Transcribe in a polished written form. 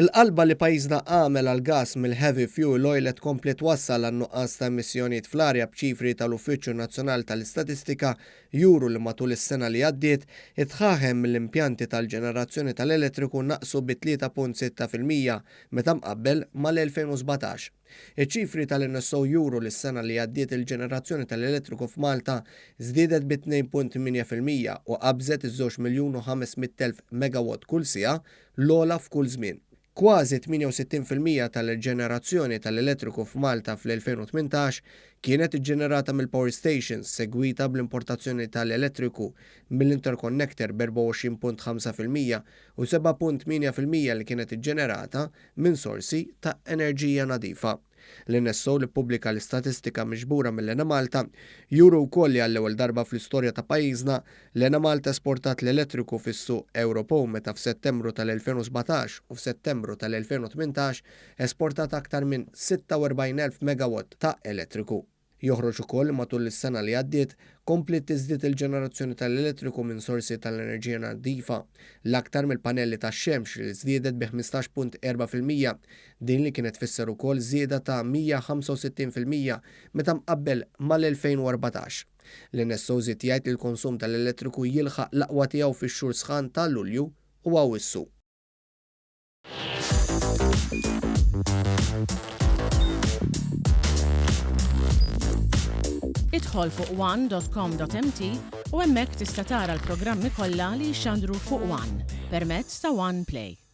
Il-qalba li pajjiżna għamel għal gas mill-heavy fuel oil qed tkompli twassal għan nuqqas ta' emissjonijiet fl-arja b'ċifri tal-Uffiċċju Nazzjonali tal-Istatistika juru li matul is-sena li għaddiet itħaħem mill-impjanti tal-ġenerazzjoni tal-elettriku naqsu bi 3.6% meta mqabbel mal-2017. Iċ-ċifri tal-NSO juru li s-sena li għaddiet il-ġenerazzjoni tal-elettriku f'Malta żdiedet bi 2.8% u qabżet iż-2,500,000 megawatt kull siegħa l-ogħla f'kull żmien. Kważi 68% tal-ġenerazzjoni tal-elettriku f'Malta fl-2018 kienet iġġenerata mill-power stations segwita bl-importazzjoni tal-elettriku mill-interconnector b'24.5% u 7.8% li kienet iġġenerata minn sorsi ta' enerġija nadifa. L-NSO li pubblika l-istatistika miġbura mill-Ena Malta juru wkoll li għall-ewwel darba fl-istorja ta' pajjiżna l-Ena Malta esportat l-elettriku fis-suq Ewropew meta f'Settembru tal-2017 u f'Settembru tal-2018 esportat aktar minn 46,000 megawatt ta' elettriku. Joħroġ ukoll matul is-sena li għaddiet komplet tiżdied il-ġenerazzjoni tal-elettriku minn sorsi tal-enerġija nadifa l-aktar mill-panelli tax-xemx li żdiedet bi 15.4%, din li kienet tfisser ukoll żieda ta' 165% meta mqabbel mal-2014. L-NSO żied jgħid li l-konsum tal-elettriku jilħaq l-aqwa tiegħu fix-xhur sħan ta' Lulju u Awwissu. Idħol fuq one.com.mt u hemmhekk tista' tara l-programmi kollha li jxandru fuq One permezz ta' One Play.